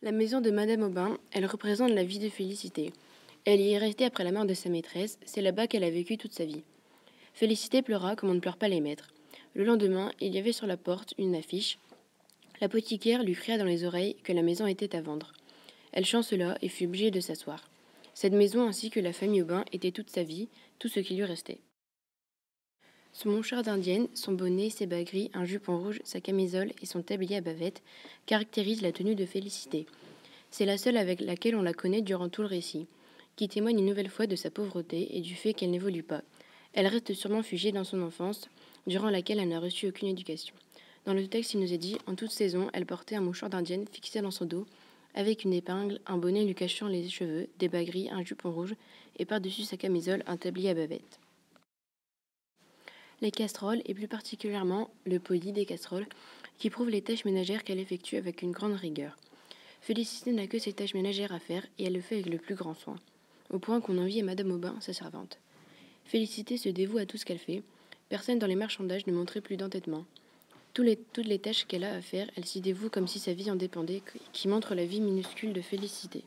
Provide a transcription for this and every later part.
La maison de Madame Aubin, elle représente la vie de Félicité. Elle y est restée après la mort de sa maîtresse, c'est là-bas qu'elle a vécu toute sa vie. Félicité pleura comme on ne pleure pas les maîtres. Le lendemain, il y avait sur la porte une affiche. L'apothicaire lui cria dans les oreilles que la maison était à vendre. Elle chancela et fut obligée de s'asseoir. Cette maison ainsi que la famille Aubin était toute sa vie, tout ce qui lui restait. Son mouchoir d'indienne, son bonnet, ses bas gris, un jupon rouge, sa camisole et son tablier à bavette caractérisent la tenue de Félicité. C'est la seule avec laquelle on la connaît durant tout le récit, qui témoigne une nouvelle fois de sa pauvreté et du fait qu'elle n'évolue pas. Elle reste sûrement figée dans son enfance, durant laquelle elle n'a reçu aucune éducation. Dans le texte, il nous est dit, en toute saison, elle portait un mouchoir d'indienne fixé dans son dos, avec une épingle, un bonnet lui cachant les cheveux, des bas gris, un jupon rouge, et par-dessus sa camisole, un tablier à bavette. Les casseroles, et plus particulièrement le poli des casseroles, qui prouvent les tâches ménagères qu'elle effectue avec une grande rigueur. Félicité n'a que ses tâches ménagères à faire et elle le fait avec le plus grand soin, au point qu'on envie à Madame Aubin, sa servante. Félicité se dévoue à tout ce qu'elle fait. Personne dans les marchandages ne montrait plus d'entêtement. Toutes les tâches qu'elle a à faire, elle s'y dévoue comme si sa vie en dépendait, qui montre la vie minuscule de Félicité.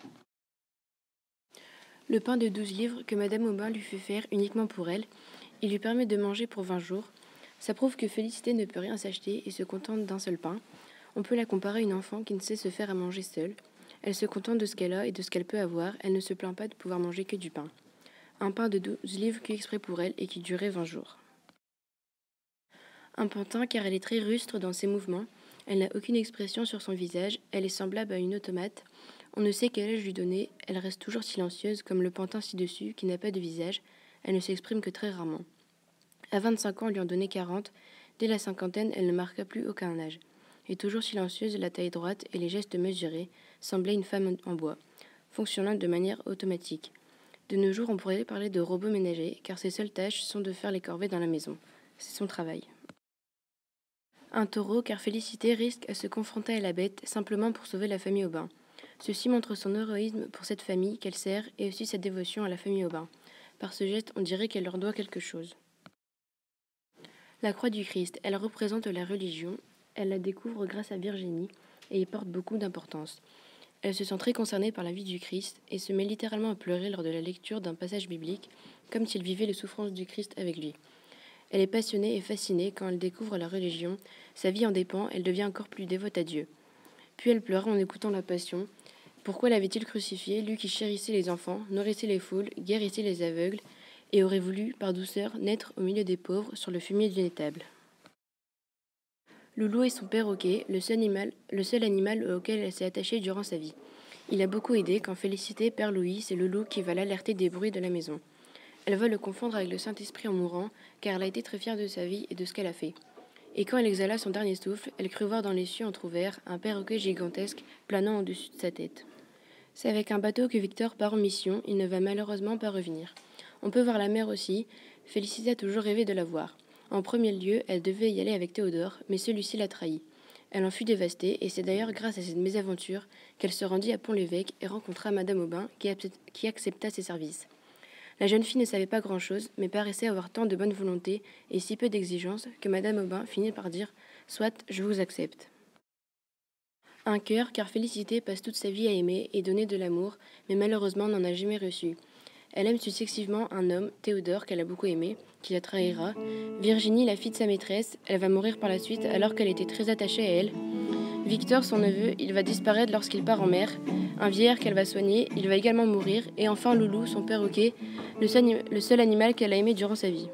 Le pain de 12 livres que Madame Aubin lui fait faire uniquement pour elle, il lui permet de manger pour 20 jours. Ça prouve que Félicité ne peut rien s'acheter et se contente d'un seul pain. On peut la comparer à une enfant qui ne sait se faire à manger seule. Elle se contente de ce qu'elle a et de ce qu'elle peut avoir. Elle ne se plaint pas de pouvoir manger que du pain. Un pain de 12 livres cuit exprès pour elle et qui durait 20 jours. Un pantin car elle est très rustre dans ses mouvements. Elle n'a aucune expression sur son visage. Elle est semblable à une automate. On ne sait quel âge lui donner. Elle reste toujours silencieuse comme le pantin ci-dessus qui n'a pas de visage. Elle ne s'exprime que très rarement. À 25 ans, on lui en donnait 40. Dès la cinquantaine, elle ne marqua plus aucun âge. Et toujours silencieuse, la taille droite et les gestes mesurés, semblait une femme en bois, fonctionnant de manière automatique. De nos jours, on pourrait parler de robot ménager, car ses seules tâches sont de faire les corvées dans la maison. C'est son travail. Un taureau, car Félicité risque à se confronter à la bête simplement pour sauver la famille Aubin. Ceci montre son héroïsme pour cette famille qu'elle sert et aussi sa dévotion à la famille Aubin. Par ce geste, on dirait qu'elle leur doit quelque chose. La croix du Christ, elle représente la religion. Elle la découvre grâce à Virginie et y porte beaucoup d'importance. Elle se sent très concernée par la vie du Christ et se met littéralement à pleurer lors de la lecture d'un passage biblique, comme s'il vivait les souffrances du Christ avec lui. Elle est passionnée et fascinée quand elle découvre la religion. Sa vie en dépend, elle devient encore plus dévote à Dieu. Puis elle pleure en écoutant la Passion. Pourquoi l'avait-il crucifié, lui qui chérissait les enfants, nourrissait les foules, guérissait les aveugles, et aurait voulu, par douceur, naître au milieu des pauvres sur le fumier d'une étable. Loulou est son perroquet, le seul animal auquel elle s'est attachée durant sa vie. Il a beaucoup aidé. Quand Félicité perd Louis, c'est Loulou qui va l'alerter des bruits de la maison. Elle va le confondre avec le Saint-Esprit en mourant, car elle a été très fière de sa vie et de ce qu'elle a fait. Et quand elle exhala son dernier souffle, elle crut voir dans les cieux entr'ouverts un perroquet gigantesque planant au-dessus de sa tête. C'est avec un bateau que Victor part en mission. Il ne va malheureusement pas revenir. On peut voir la mer aussi. Félicité a toujours rêvé de la voir. En premier lieu, elle devait y aller avec Théodore, mais celui-ci l'a trahi. Elle en fut dévastée, et c'est d'ailleurs grâce à cette mésaventure qu'elle se rendit à Pont-l'Évêque et rencontra Madame Aubin, qui accepta ses services. La jeune fille ne savait pas grand-chose, mais paraissait avoir tant de bonne volonté et si peu d'exigence que Madame Aubin finit par dire « Soit, je vous accepte ». Un cœur, car Félicité passe toute sa vie à aimer et donner de l'amour, mais malheureusement n'en a jamais reçu. Elle aime successivement un homme, Théodore, qu'elle a beaucoup aimé, qui la trahira. Virginie, la fille de sa maîtresse, elle va mourir par la suite alors qu'elle était très attachée à elle. Victor, son neveu, il va disparaître lorsqu'il part en mer. Un vieillard qu'elle va soigner, il va également mourir. Et enfin Loulou, son perroquet, le seul animal qu'elle a aimé durant sa vie.